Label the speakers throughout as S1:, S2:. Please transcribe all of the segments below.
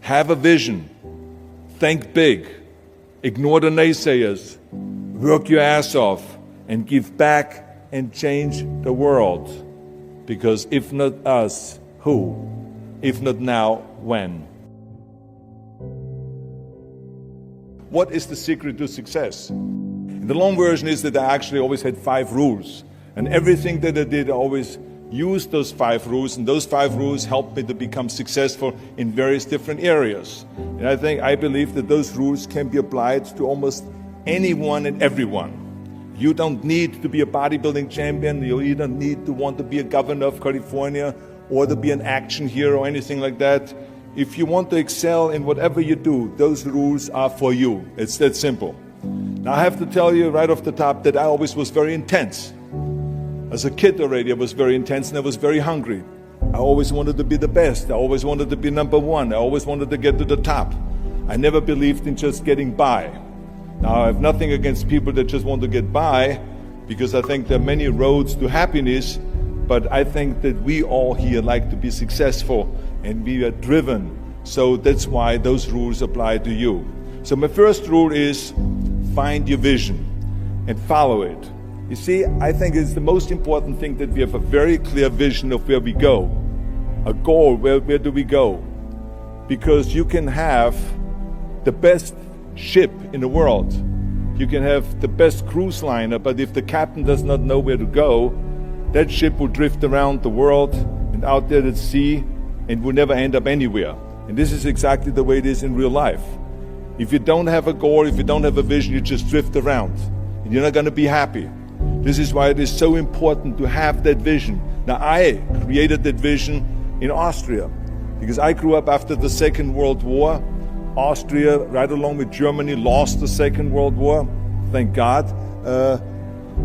S1: Have a vision. Think big. Ignore the naysayers. Work your ass off and give back and change the world. Because if not us, who? If not now, when? What is the secret to success? The long version is that I actually always had 5 rules. And everything that I did, I always used those 5 rules. And those 5 rules helped me to become successful in various different areas. And I believe that those rules can be applied to almost anyone and everyone. You don't need to be a bodybuilding champion. You don't need to want to be a governor of California or to be an action hero or anything like that. If you want to excel in whatever you do, those rules are for you. It's that simple. Now I have to tell you right off the top that I always was very intense. As a kid already, I was very intense and I was very hungry. I always wanted to be the best. I always wanted to be number one. I always wanted to get to the top. I never believed in just getting by. Now I have nothing against people that just want to get by, because I think there are many roads to happiness, but I think that we all here like to be successful and we are driven. So that's why those rules apply to you. So my first rule is find your vision and follow it. You see, I think it's the most important thing that we have a very clear vision of where we go. A goal, where do we go? Because you can have the best ship in the world. You can have the best cruise liner, but if the captain does not know where to go, that ship will drift around the world and out there at sea and will never end up anywhere. And this is exactly the way it is in real life. If you don't have a goal, if you don't have a vision, you just drift around and you're not going to be happy. This is why it is so important to have that vision. Now, I created that vision in Austria because I grew up after the Second World War. Austria, right along with Germany, lost the Second World War, thank God.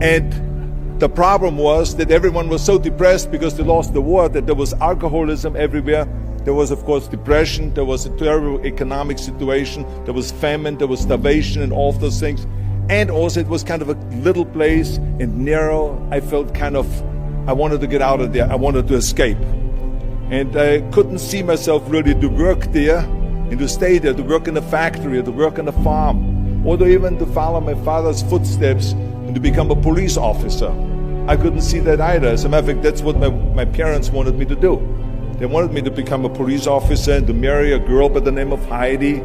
S1: And the problem was that everyone was so depressed because they lost the war that there was alcoholism everywhere. There was, of course, depression. There was a terrible economic situation. There was famine. There was starvation and all of those things. And also it was kind of a little place and narrow. I felt I wanted to get out of there. I wanted to escape. And I couldn't see myself really to work there and to stay there, to work in a factory, or to work on a farm, or to even to follow my father's footsteps and to become a police officer. I couldn't see that either. As a matter of fact, that's what my parents wanted me to do. They wanted me to become a police officer and to marry a girl by the name of Heidi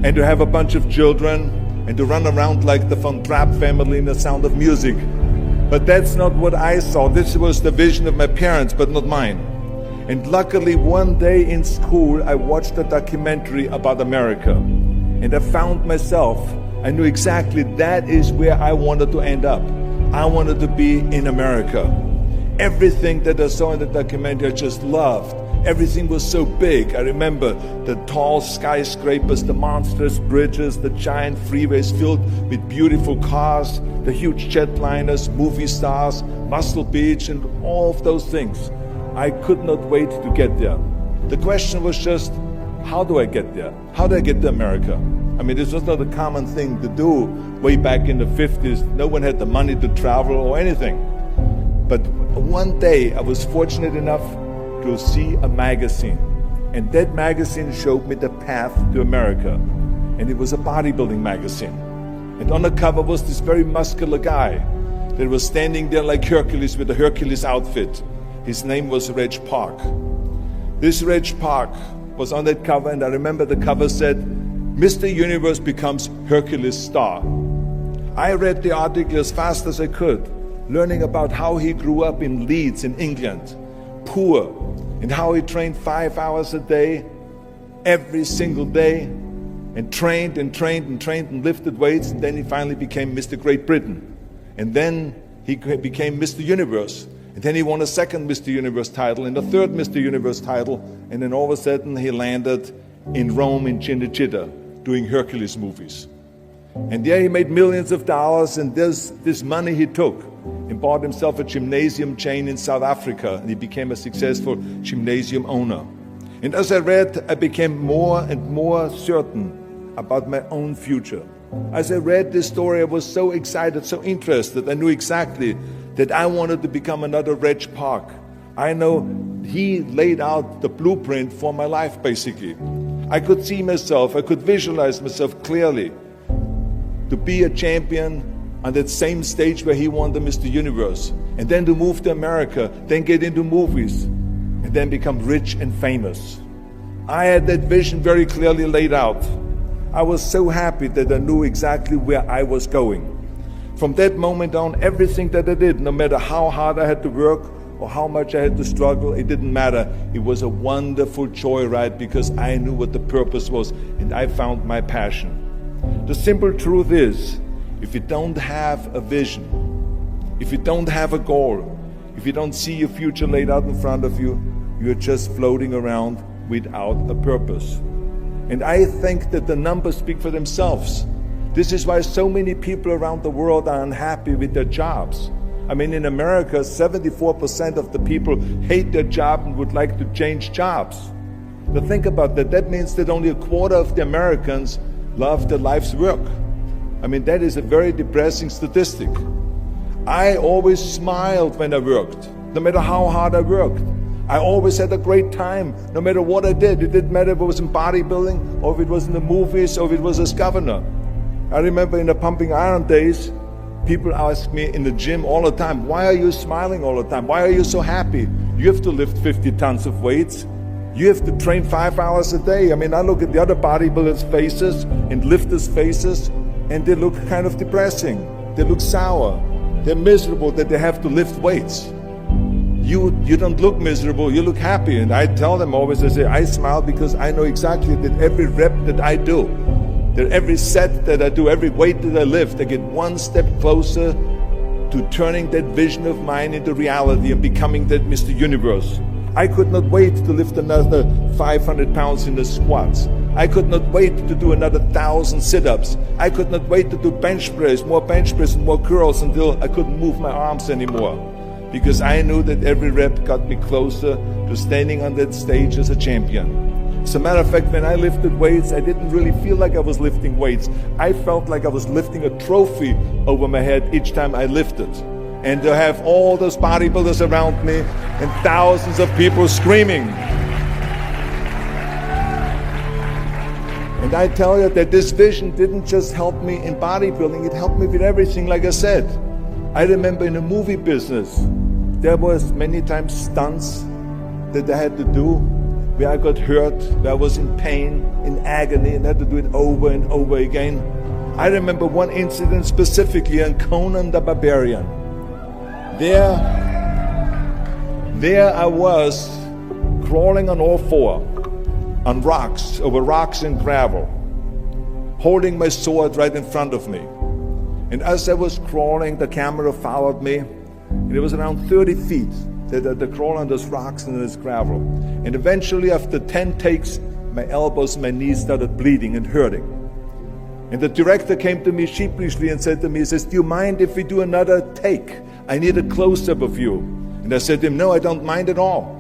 S1: and to have a bunch of children and to run around like the Von Trapp family in The Sound of Music. But that's not what I saw. This was the vision of my parents, but not mine. And luckily, one day in school, I watched a documentary about America. And I found myself, I knew exactly that is where I wanted to end up. I wanted to be in America. Everything that I saw in the documentary, I just loved. Everything was so big. I remember the tall skyscrapers, the monstrous bridges, the giant freeways filled with beautiful cars, the huge jetliners, movie stars, Muscle Beach, and all of those things. I could not wait to get there. The question was just, how do I get there? How do I get to America? I mean, this was not a common thing to do way back in the 50s. No one had the money to travel or anything. But one day I was fortunate enough to see a magazine. And that magazine showed me the path to America. And it was a bodybuilding magazine. And on the cover was this very muscular guy that was standing there like Hercules with a Hercules outfit. His name was Reg Park. This Reg Park was on that cover, and I remember the cover said, Mr. Universe becomes Hercules star. I read the article as fast as I could, learning about how he grew up in Leeds in England, poor, and how he trained 5 hours a day, every single day, and trained and trained and trained and lifted weights, and then he finally became Mr. Great Britain. And then he became Mr. Universe. And then he won a second Mr. Universe title and a third Mr. Universe title, and then all of a sudden he landed in Rome in Cinecittà doing Hercules movies. And there he made millions of dollars, and this money he took and bought himself a gymnasium chain in South Africa, and he became a successful gymnasium owner. And as I read, I became more and more certain about my own future. As I read this story, I was so excited, so interested. I knew exactly that I wanted to become another Reg Park. I know he laid out the blueprint for my life, basically. I could see myself, I could visualize myself clearly to be a champion on that same stage where he won the Mr. Universe, and then to move to America, then get into movies, and then become rich and famous. I had that vision very clearly laid out. I was so happy that I knew exactly where I was going. From that moment on, everything that I did, no matter how hard I had to work or how much I had to struggle, it didn't matter. It was a wonderful joyride because I knew what the purpose was and I found my passion. The simple truth is, if you don't have a vision, if you don't have a goal, if you don't see your future laid out in front of you, you're just floating around without a purpose. And I think that the numbers speak for themselves. This is why so many people around the world are unhappy with their jobs. I mean, in America, 74% of the people hate their job and would like to change jobs. Now think about that. That means that only a quarter of the Americans love their life's work. I mean, that is a very depressing statistic. I always smiled when I worked, no matter how hard I worked. I always had a great time, no matter what I did. It didn't matter if it was in bodybuilding, or if it was in the movies, or if it was as governor. I remember in the pumping iron days, people ask me in the gym all the time, why are you smiling all the time? Why are you so happy? You have to lift 50 tons of weights. You have to train 5 hours a day. I mean, I look at the other bodybuilders' faces and lifters' faces, and they look kind of depressing. They look sour. They're miserable that they have to lift weights. You don't look miserable, you look happy. And I tell them always, I say, I smile because I know exactly that every rep that I do, that every set that I do, every weight that I lift, I get one step closer to turning that vision of mine into reality and becoming that Mr. Universe. I could not wait to lift another 500 pounds in the squats. I could not wait to do another 1,000 sit-ups. I could not wait to do bench press and more curls until I couldn't move my arms anymore. Because I knew that every rep got me closer to standing on that stage as a champion. As a matter of fact, when I lifted weights, I didn't really feel like I was lifting weights. I felt like I was lifting a trophy over my head each time I lifted. And to have all those bodybuilders around me and thousands of people screaming. And I tell you that this vision didn't just help me in bodybuilding, it helped me with everything, like I said. I remember in the movie business, there was many times stunts that I had to do where I got hurt, where I was in pain, in agony, and had to do it over and over again. I remember one incident specifically in Conan the Barbarian. There I was crawling on all four, on rocks, over rocks and gravel, holding my sword right in front of me. And as I was crawling, the camera followed me, and it was around 30 feet that I crawl on those rocks and this gravel. And eventually, after 10 takes, my elbows and my knees started bleeding and hurting. And the director came to me sheepishly and said to me, he says, do you mind if we do another take? I need a close-up of you. And I said to him, no, I don't mind at all.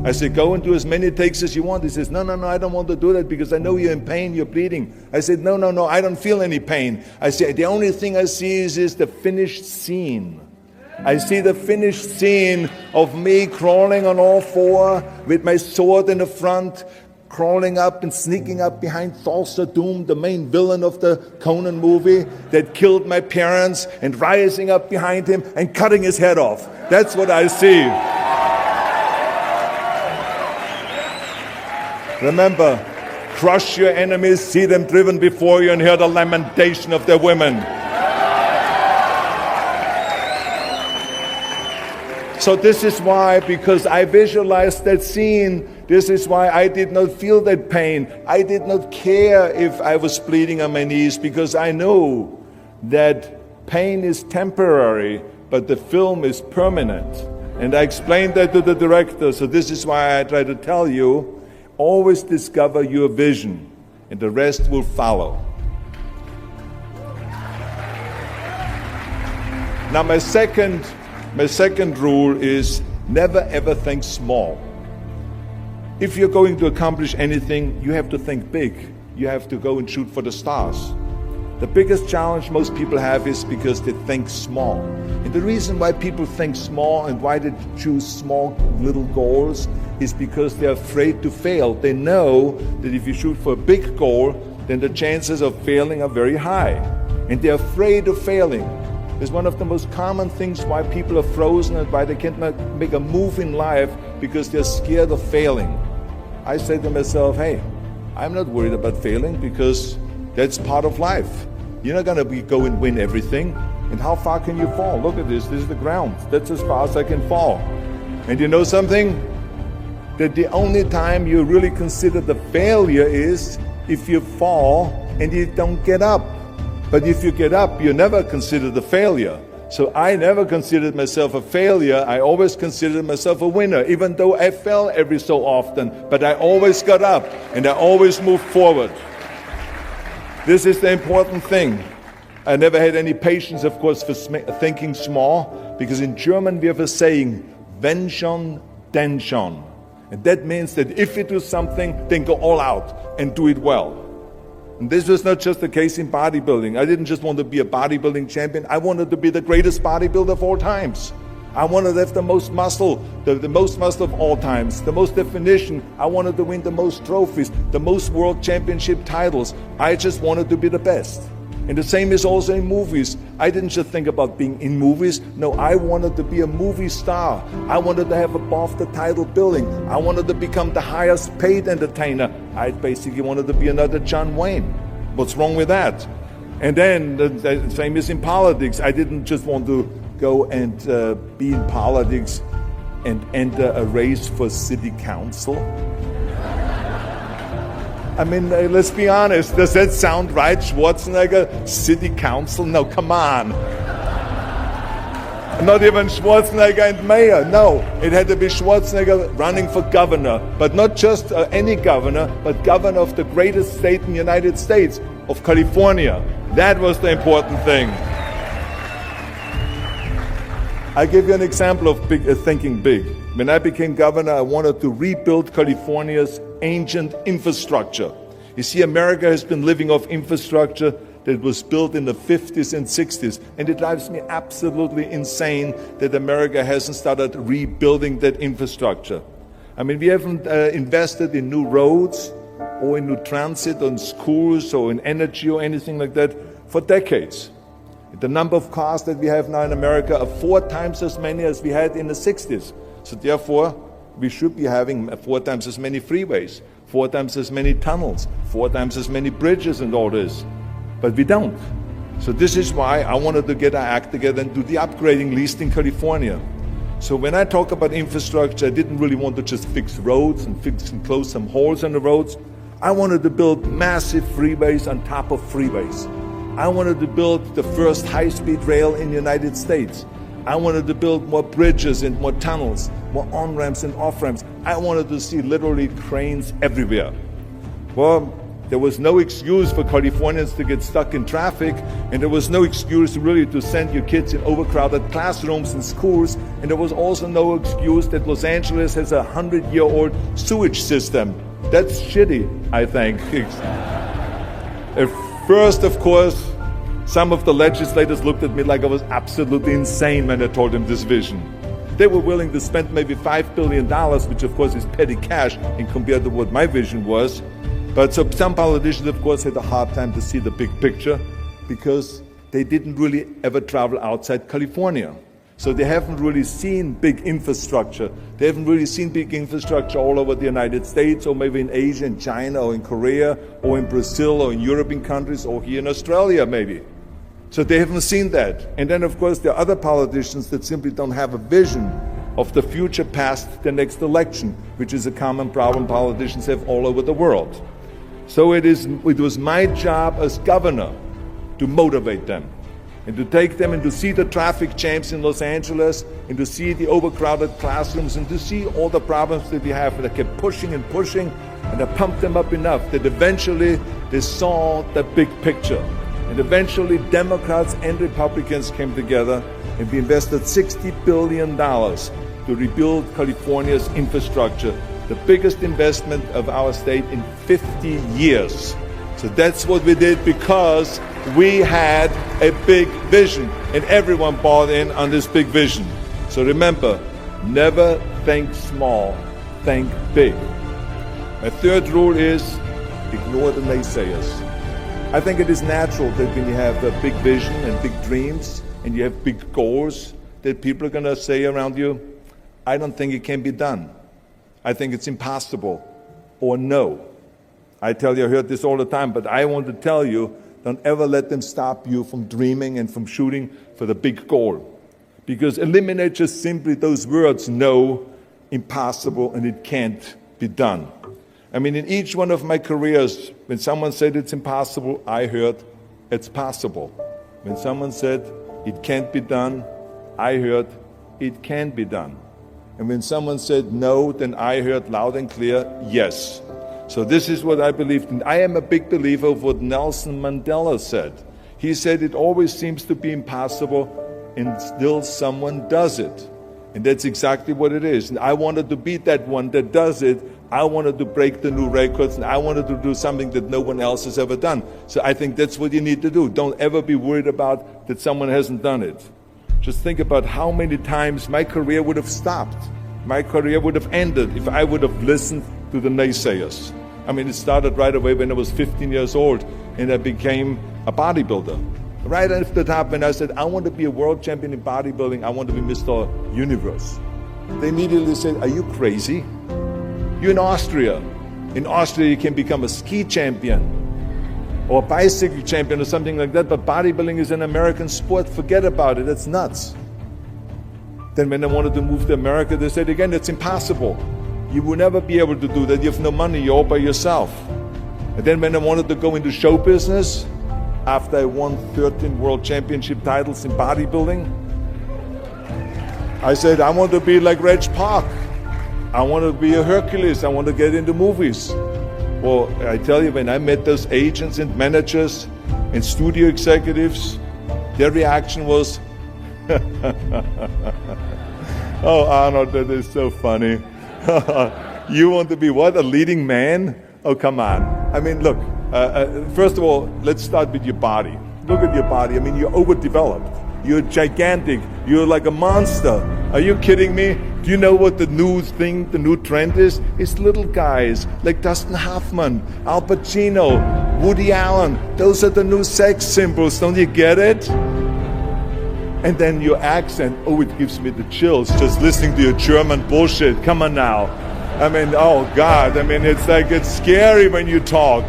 S1: I said, go and do as many takes as you want. He says, no, I don't want to do that because I know you're in pain, you're bleeding. I said, no, I don't feel any pain. I said, the only thing I see is the finished scene. I see the finished scene of me crawling on all four with my sword in the front, crawling up and sneaking up behind Thulsa Doom, the main villain of the Conan movie that killed my parents, and rising up behind him and cutting his head off. That's what I see. Remember, crush your enemies, see them driven before you, and hear the lamentation of their women. So this is why, because I visualized that scene, this is why I did not feel that pain. I did not care if I was bleeding on my knees, because I know that pain is temporary, but the film is permanent. And I explained that to the director, so this is why I try to tell you, always discover your vision, and the rest will follow. Now my second rule is never ever think small. If you're going to accomplish anything, you have to think big. You have to go and shoot for the stars. The biggest challenge most people have is because they think small. And the reason why people think small and why they choose small little goals is because they're afraid to fail. They know that if you shoot for a big goal, then the chances of failing are very high. And they're afraid of failing. It's one of the most common things why people are frozen and why they can't make a move in life, because they're scared of failing. I say to myself, hey, I'm not worried about failing because that's part of life. You're not going to go and win everything. And how far can you fall? Look at this. This is the ground. That's as far as I can fall. And you know something? That the only time you really consider the failure is if you fall and you don't get up. But if you get up, you never consider the failure. So I never considered myself a failure. I always considered myself a winner, even though I fell every so often. But I always got up and I always moved forward. This is the important thing. I never had any patience, of course, for thinking small, because in German we have a saying, wenn schon, denn schon. And that means that if you do something, then go all out and do it well. And this was not just the case in bodybuilding. I didn't just want to be a bodybuilding champion. I wanted to be the greatest bodybuilder of all times. I wanted to have the most muscle, the most muscle of all times, the most definition. I wanted to win the most trophies, the most world championship titles. I just wanted to be the best. And the same is also in movies. I didn't just think about being in movies. No, I wanted to be a movie star. I wanted to have above the title billing. I wanted to become the highest paid entertainer. I basically wanted to be another John Wayne. What's wrong with that? And then the same is in politics. I didn't just want to go and be in politics and enter a race for city council. I mean, let's be honest. Does that sound right, Schwarzenegger? City council? No, come on. Not even Schwarzenegger and mayor. No, it had to be Schwarzenegger running for governor. But not just any governor, but governor of the greatest state in the United States, of California. That was the important thing. I'll give you an example of thinking big. When I became governor, I wanted to rebuild California's ancient infrastructure. You see, America has been living off infrastructure that was built in the 50s and 60s, and it drives me absolutely insane that America hasn't started rebuilding that infrastructure. I mean, we haven't invested in new roads or in new transit, or in schools, or in energy, or anything like that for decades. The number of cars that we have now in America are 4 times as many as we had in the 60s. So therefore, we should be having 4 times as many freeways, 4 times as many tunnels, 4 times as many bridges and all this. But we don't. So this is why I wanted to get our act together and do the upgrading, least in California. So when I talk about infrastructure, I didn't really want to just fix roads and fix and close some holes on the roads. I wanted to build massive freeways on top of freeways. I wanted to build the first high-speed rail in the United States. I wanted to build more bridges and more tunnels, more on-ramps and off-ramps. I wanted to see literally cranes everywhere. Well, there was no excuse for Californians to get stuck in traffic, and there was no excuse really to send your kids in overcrowded classrooms and schools, and there was also no excuse that Los Angeles has a 100-year-old sewage system. That's shitty, I think. At first, of course, some of the legislators looked at me like I was absolutely insane when I told them this vision. They were willing to spend maybe $5 billion, which of course is petty cash in compared to what my vision was. But so some politicians, of course, had a hard time to see the big picture because they didn't really ever travel outside California. So they haven't really seen big infrastructure. They haven't really seen big infrastructure all over the United States, or maybe in Asia, in China, or in Korea, or in Brazil, or in European countries, or here in Australia maybe. So they haven't seen that. And then, of course, there are other politicians that simply don't have a vision of the future past the next election, which is a common problem politicians have all over the world. So it was my job as governor to motivate them and to take them and to see the traffic jams in Los Angeles and to see the overcrowded classrooms and to see all the problems that we have. And I kept pushing and pushing, and I pumped them up enough that eventually they saw the big picture. And eventually Democrats and Republicans came together, and we invested $60 billion to rebuild California's infrastructure, the biggest investment of our state in 50 years. So that's what we did because we had a big vision and everyone bought in on this big vision. So remember, never think small, think big. My third rule is ignore the naysayers. I think it is natural that when you have a big vision and big dreams and you have big goals, that people are going to say around you, I don't think it can be done. I think it's impossible. Or no. I tell you, I heard this all the time, but I want to tell you, don't ever let them stop you from dreaming and from shooting for the big goal. Because eliminate just simply those words, no, impossible, and it can't be done. I mean, in each one of my careers, when someone said it's impossible, I heard it's possible. When someone said it can't be done, I heard it can be done. And when someone said no, then I heard loud and clear, yes. So this is what I believed in. I am a big believer of what Nelson Mandela said. He said it always seems to be impossible and still someone does it. And that's exactly what it is. And I wanted to be that one that does it. I wanted to break the new records and I wanted to do something that no one else has ever done. So I think that's what you need to do. Don't ever be worried about that someone hasn't done it. Just think about how many times my career would have stopped. My career would have ended if I would have listened to the naysayers. I mean, it started right away when I was 15 years old and I became a bodybuilder. Right after that, when I said, I want to be a world champion in bodybuilding, I want to be Mr. Universe. They immediately said, are you crazy? You're in Austria. In Austria, you can become a ski champion or a bicycle champion or something like that, but bodybuilding is an American sport. Forget about it. That's nuts. Then when I wanted to move to America, they said again, it's impossible. You will never be able to do that. You have no money. You're all by yourself. And then when I wanted to go into show business, after I won 13 world championship titles in bodybuilding, I said, I want to be like Reg Park. I want to be a Hercules. I want to get into movies. Well, I tell you, when I met those agents and managers and studio executives, their reaction was, oh, Arnold, that is so funny. You want to be what, a leading man? Oh, come on. I mean, look, first of all, let's start with your body. Look at your body. I mean, you're overdeveloped. You're gigantic. You're like a monster. Are you kidding me? Do you know what the new thing, the new trend is? It's little guys like Dustin Hoffman, Al Pacino, Woody Allen. Those are the new sex symbols. Don't you get it? And then your accent, oh, it gives me the chills just listening to your German bullshit. Come on now. I mean, oh God, I mean, it's like, it's scary when you talk.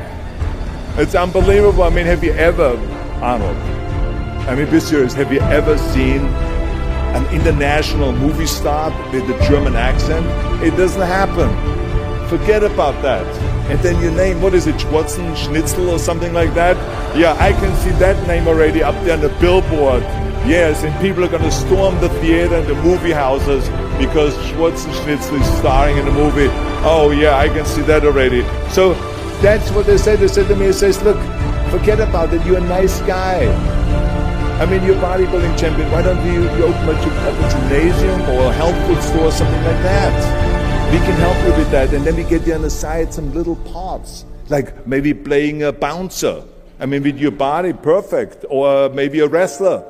S1: It's unbelievable. I mean, have you ever, Arnold, I mean, be serious, have you ever seen an international movie star with a German accent? It doesn't happen. Forget about that. And then your name, what is it, Schwarzen, Schnitzel or something like that? Yeah, I can see that name already up there on the billboard. Yes, and people are going to storm the theater and the movie houses because Schwarzenegger is starring in the movie. Oh yeah, I can see that already. So that's what they said. They said to me, it says, look, forget about it. You're a nice guy. I mean, you're a bodybuilding champion. Why don't you open a gymnasium or a health food store or something like that? We can help you with that. And then we get you on the side some little parts, like maybe playing a bouncer. I mean, with your body, perfect. Or maybe a wrestler.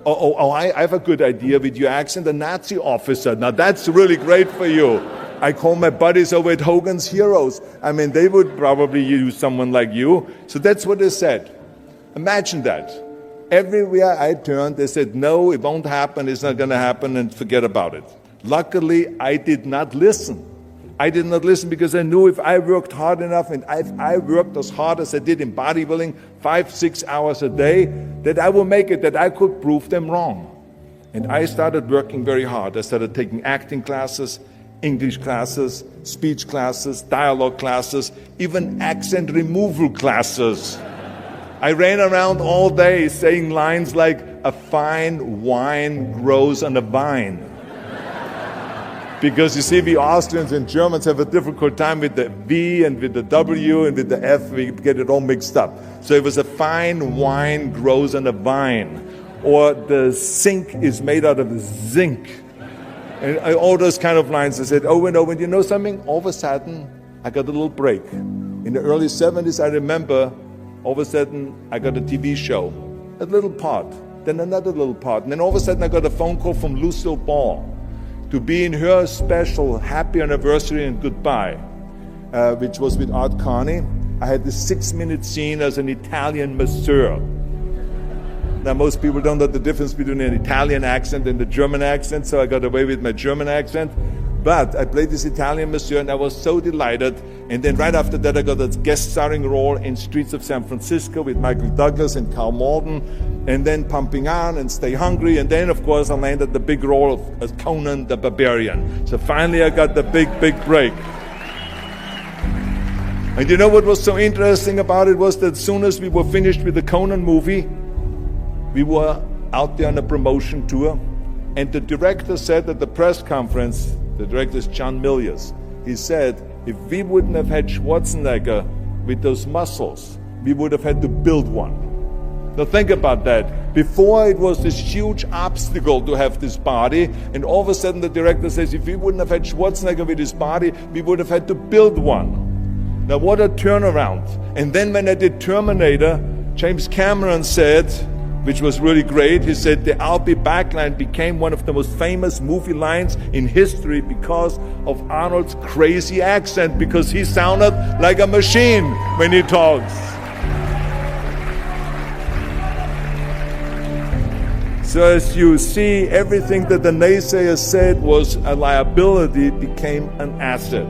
S1: I have a good idea with your accent, a Nazi officer. Now that's really great for you. I call my buddies over at Hogan's Heroes. I mean, they would probably use someone like you. So that's what they said. Imagine that. Everywhere I turned, they said, no, it won't happen, it's not going to happen, and forget about it. Luckily, I did not listen. I did not listen because I knew if I worked hard enough and if I worked as hard as I did in bodybuilding, 5-6 hours a day, that I will make it, that I could prove them wrong. And I started working very hard. I started taking acting classes, English classes, speech classes, dialogue classes, even accent removal classes. I ran around all day saying lines like, a fine wine grows on a vine. Because you see, we Austrians and Germans have a difficult time with the V and with the W and with the F. We get it all mixed up. So it was a fine wine grows on a vine. Or the sink is made out of zinc. And all those kind of lines. I said over and over. And you know something? All of a sudden, I got a little break. In the early 70s, I remember All of a sudden, I got a TV show, a little part, then another little part. And then all of a sudden, I got a phone call from Lucille Ball to be in her special happy anniversary and goodbye, which was with Art Carney. I had this 6-minute scene as an Italian masseur. Now, most people don't know the difference between an Italian accent and the German accent, so I got away with my German accent. But I played this Italian masseur, and I was so delighted. And then right after that, I got a guest starring role in Streets of San Francisco with Michael Douglas and Carl Malden, and then Pumping On and Stay Hungry. And then, of course, I landed the big role as Conan the Barbarian. So finally, I got the big break. And you know what was so interesting about it was that as soon as we were finished with the Conan movie, we were out there on a promotion tour, and the director said at the press conference, the director is John Milius, he said, if we wouldn't have had Schwarzenegger with those muscles, we would have had to build one. Now think about that. Before it was this huge obstacle to have this body, and all of a sudden the director says, if we wouldn't have had Schwarzenegger with his body, we would have had to build one. Now what a turnaround. And then when I did Terminator, James Cameron said, which was really great, he said the "I'll be back" line became one of the most famous movie lines in history because of Arnold's crazy accent, because he sounded like a machine when he talks. So as you see, everything that the naysayers said was a liability became an asset.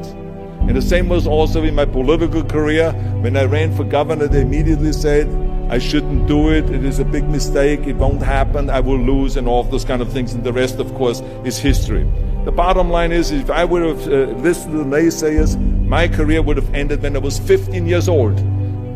S1: And the same was also in my political career. When I ran for governor, they immediately said, I shouldn't do it, it is a big mistake, it won't happen, I will lose, and all of those kind of things. And the rest, of course, is history. The bottom line is, if I would have listened to the naysayers, my career would have ended when I was 15 years old.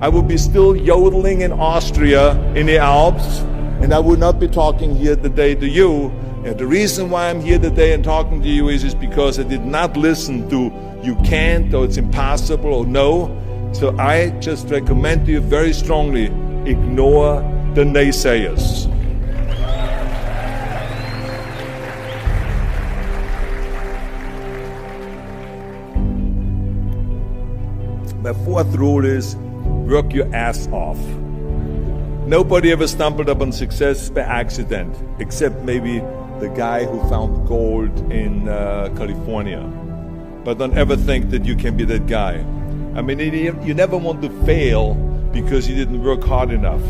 S1: I would be still yodeling in Austria, in the Alps, and I would not be talking here today to you. And the reason why I'm here today and talking to you is because I did not listen to you can't, or it's impossible, or no. So I just recommend to you very strongly, ignore the naysayers. My fourth rule is work your ass off. Nobody ever stumbled upon success by accident, except maybe the guy who found gold in California. But don't ever think that you can be that guy. I mean, you never want to fail because you didn't work hard enough.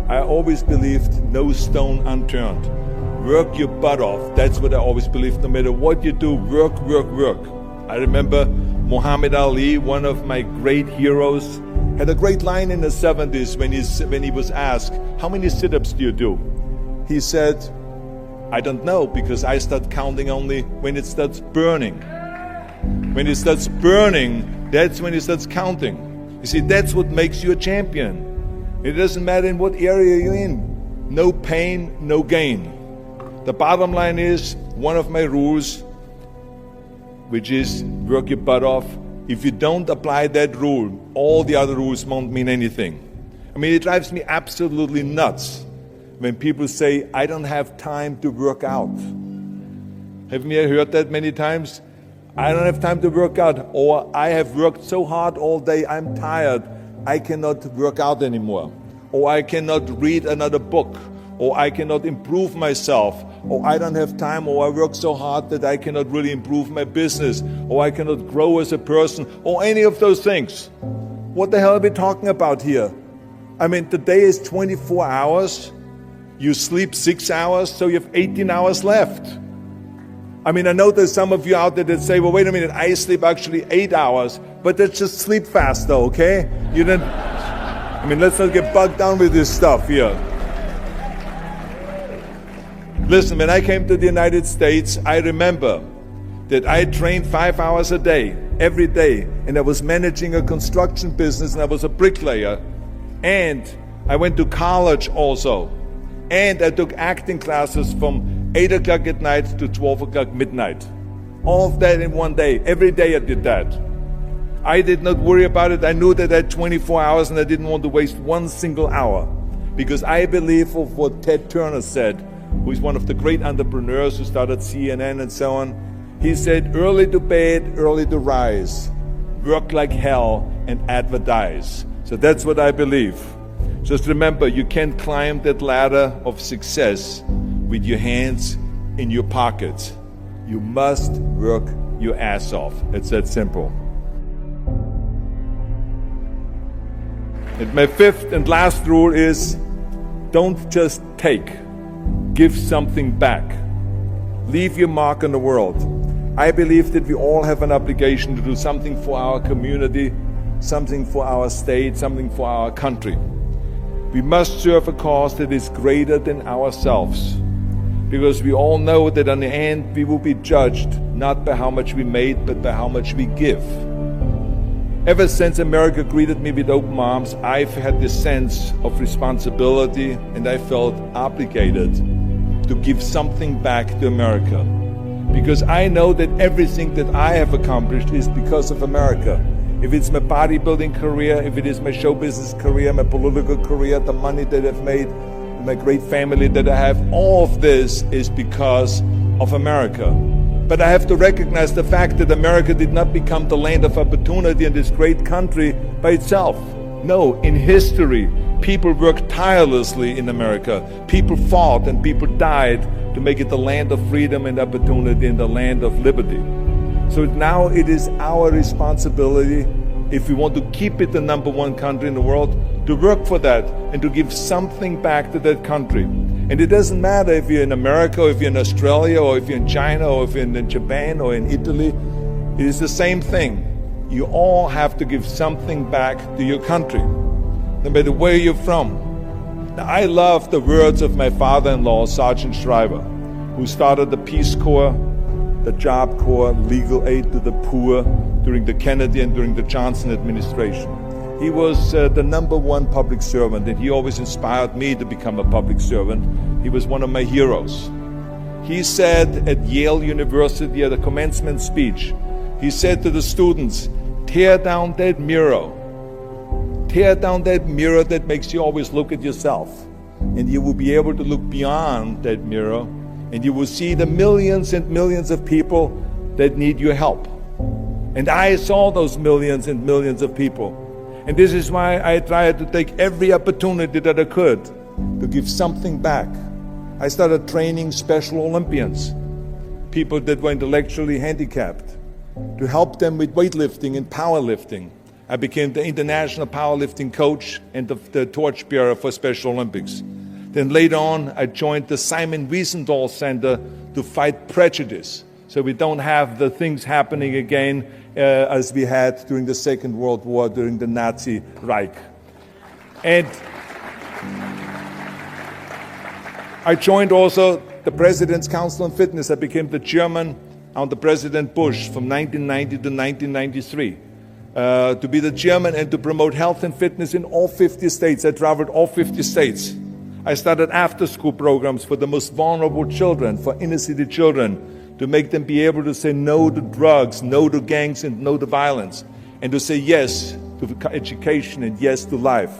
S1: I always believed no stone unturned. Work your butt off. That's what I always believed. No matter what you do, work. I remember Muhammad Ali, one of my great heroes, had a great line in the 70s when he was asked, how many sit-ups do you do? He said, I don't know, because I start counting only when it starts burning. When it starts burning, that's when it starts counting. You see, that's what makes you a champion. It doesn't matter in what area you're in. No pain, no gain. The bottom line is, one of my rules, which is work your butt off. If you don't apply that rule, all the other rules won't mean anything. I mean, it drives me absolutely nuts when people say, I don't have time to work out. Haven't you heard that many times? I don't have time to work out, or I have worked so hard all day, I'm tired, I cannot work out anymore, or I cannot read another book, or I cannot improve myself, or I don't have time, or I work so hard that I cannot really improve my business, or I cannot grow as a person, or any of those things. What the hell are we talking about here? I mean, the day is 24 hours, you sleep 6 hours, so you have 18 hours left. I mean, I know there's some of you out there that say, well, wait a minute, I sleep actually 8 hours, but that's just sleep faster, okay? You didn't, I mean, let's not get bogged down with this stuff here. Listen, when I came to the United States, I remember that I trained 5 hours a day, every day, and I was managing a construction business, and I was a bricklayer, and I went to college also, and I took acting classes from 8 o'clock at night to 12 o'clock midnight. All of that in one day. Every day I did that. I did not worry about it. I knew that I had 24 hours and I didn't want to waste one single hour. Because I believe of what Ted Turner said, who is one of the great entrepreneurs who started CNN and so on. He said, early to bed, early to rise. Work like hell and advertise. So that's what I believe. Just remember, you can't climb that ladder of success with your hands in your pockets. You must work your ass off. It's that simple. And my fifth and last rule is, don't just take. Give something back. Leave your mark on the world. I believe that we all have an obligation to do something for our community, something for our state, something for our country. We must serve a cause that is greater than ourselves, because we all know that in the end we will be judged not by how much we made, but by how much we give. Ever since America greeted me with open arms, I've had this sense of responsibility, and I felt obligated to give something back to America. Because I know that everything that I have accomplished is because of America. If it's my bodybuilding career, if it is my show business career, my political career, the money that I've made, my great family that I have, all of this is because of America. But I have to recognize the fact that America did not become the land of opportunity in this great country by itself. No, in history, people worked tirelessly in America. People fought and people died to make it the land of freedom and opportunity and the land of liberty. So now it is our responsibility, if we want to keep it the #1 country in the world, to work for that and to give something back to that country. And it doesn't matter if you're in America, or if you're in Australia, or if you're in China, or if you're in Japan, or in Italy. It is the same thing. You all have to give something back to your country, no matter where you're from. Now, I love the words of my father-in-law, Sergeant Schreiber, who started the Peace Corps, the Job Corps, legal aid to the poor during the Kennedy and during the Johnson administration. He was the #1 public servant, and he always inspired me to become a public servant. He was one of my heroes. He said at Yale University at a commencement speech, he said to the students, tear down that mirror. Tear down that mirror that makes you always look at yourself. And you will be able to look beyond that mirror, and you will see the millions and millions of people that need your help. And I saw those millions and millions of people. And this is why I tried to take every opportunity that I could to give something back. I started training Special Olympians, people that were intellectually handicapped, to help them with weightlifting and powerlifting. I became the international powerlifting coach and the torchbearer for Special Olympics. Then later on, I joined the Simon Wiesenthal Center to fight prejudice, so we don't have the things happening again as we had during the Second World War, during the Nazi Reich. And I joined also the President's Council on Fitness. I became the chairman under President Bush from 1990 to 1993. To be the chairman and to promote health and fitness in all 50 states. I traveled all 50 states. I started after-school programs for the most vulnerable children, for inner-city children, to make them be able to say no to drugs, no to gangs, and no to violence, and to say yes to education and yes to life.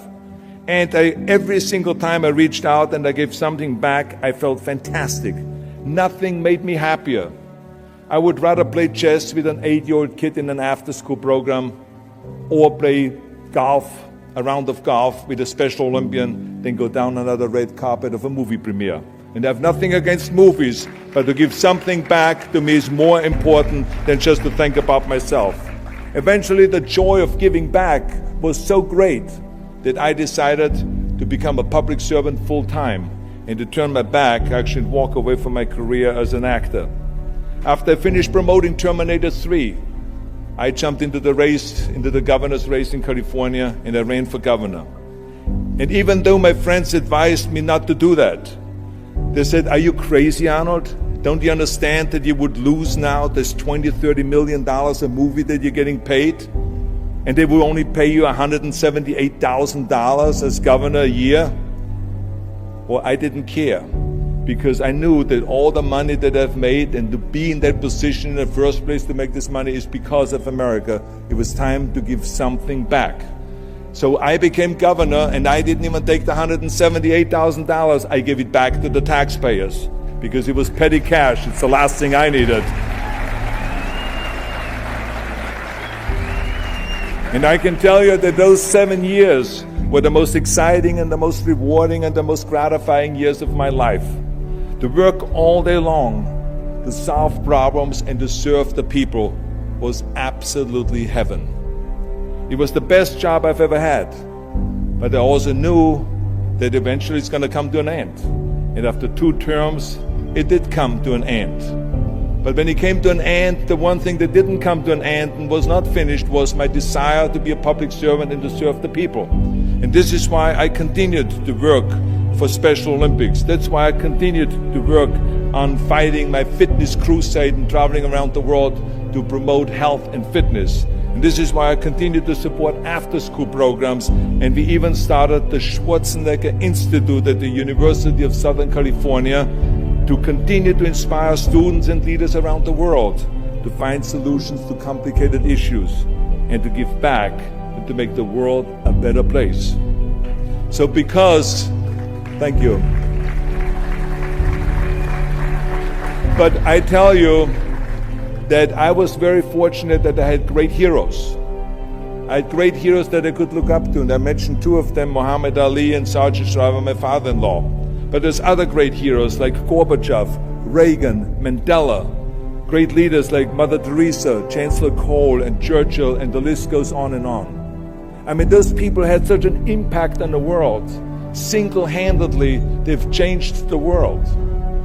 S1: And every single time I reached out and I gave something back, I felt fantastic. Nothing made me happier. I would rather play chess with an 8-year-old kid in an after-school program or play golf, a round of golf with a Special Olympian than go down another red carpet of a movie premiere. And I have nothing against movies, but to give something back to me is more important than just to think about myself. Eventually, the joy of giving back was so great that I decided to become a public servant full-time and to turn my back, actually walk away from my career as an actor. After I finished promoting Terminator 3, I jumped into the race, into the governor's race in California, and I ran for governor. And even though my friends advised me not to do that, they said, "Are you crazy, Arnold? Don't you understand that you would lose now this $20, $30 million a movie that you're getting paid? And they will only pay you $178,000 as governor a year?" Well, I didn't care, because I knew that all the money that I've made and to be in that position in the first place to make this money is because of America. It was time to give something back. So I became governor, and I didn't even take the $178,000. I gave it back to the taxpayers because it was petty cash. It's the last thing I needed. And I can tell you that those 7 years were the most exciting and the most rewarding and the most gratifying years of my life. To work all day long, to solve problems and to serve the people was absolutely heaven. It was the best job I've ever had. But I also knew that eventually it's going to come to an end. And after 2 terms, it did come to an end. But when it came to an end, the one thing that didn't come to an end and was not finished was my desire to be a public servant and to serve the people. And this is why I continued to work for Special Olympics. That's why I continued to work on fighting my fitness crusade and traveling around the world to promote health and fitness. And this is why I continue to support after-school programs, and we even started the Schwarzenegger Institute at the University of Southern California to continue to inspire students and leaders around the world to find solutions to complicated issues and to give back and to make the world a better place. So thank you. But I tell you, that I was very fortunate that I had great heroes. I had great heroes that I could look up to, and I mentioned 2 of them, Muhammad Ali and Sergeant Shriver, my father-in-law. But there's other great heroes like Gorbachev, Reagan, Mandela, great leaders like Mother Teresa, Chancellor Kohl, and Churchill, and the list goes on and on. I mean, those people had such an impact on the world. Single-handedly, they've changed the world.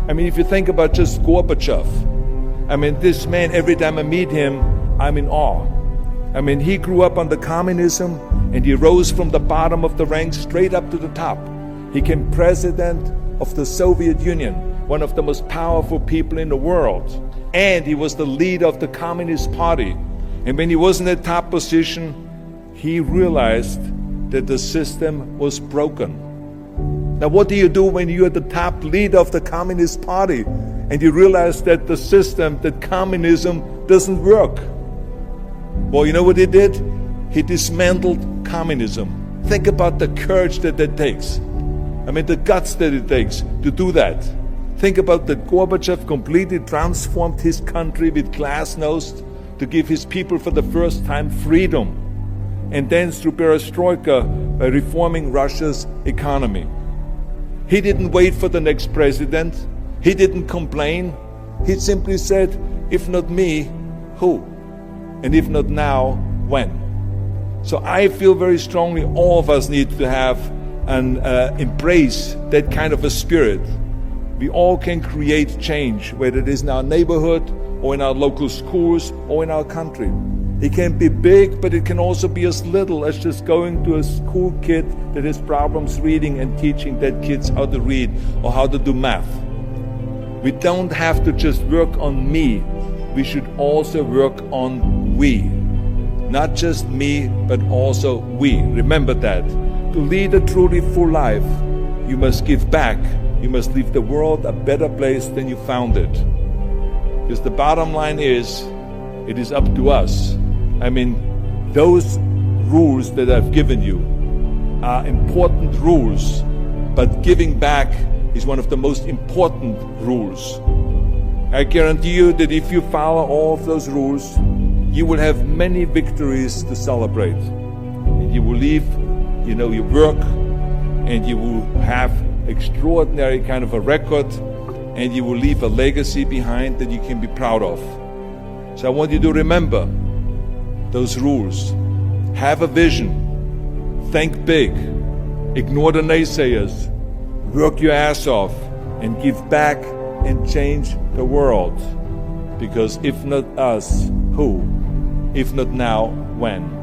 S1: I mean, if you think about just Gorbachev, I mean, this man, every time I meet him, I'm in awe. I mean, he grew up under communism and he rose from the bottom of the ranks straight up to the top. He became president of the Soviet Union, one of the most powerful people in the world. And he was the leader of the Communist Party. And when he was in the top position, he realized that the system was broken. Now, what do you do when you're the top leader of the Communist Party and you realize that the system, that communism doesn't work? Well, you know what he did? He dismantled communism. Think about the courage that takes. I mean, the guts that it takes to do that. Think about that Gorbachev completely transformed his country with glasnost to give his people for the first time freedom. And then through perestroika, by reforming Russia's economy. He didn't wait for the next president. He didn't complain. He simply said, if not me, who? And if not now, when? So I feel very strongly all of us need to have and embrace that kind of a spirit. We all can create change, whether it is in our neighborhood or in our local schools or in our country. It can be big, but it can also be as little as just going to a school kid that has problems reading and teaching that kids how to read or how to do math. We don't have to just work on me. We should also work on we. Not just me, but also we. Remember that. To lead a truly full life, you must give back. You must leave the world a better place than you found it. Because the bottom line is, it is up to us. I mean, those rules that I've given you are important rules, but giving back is one of the most important rules. I guarantee you that if you follow all of those rules, you will have many victories to celebrate. And you will leave, your work, and you will have extraordinary kind of a record, and you will leave a legacy behind that you can be proud of. So I want you to remember those rules. Have a vision. Think big. Ignore the naysayers. Work your ass off and give back and change the world. Because if not us, who? If not now, when?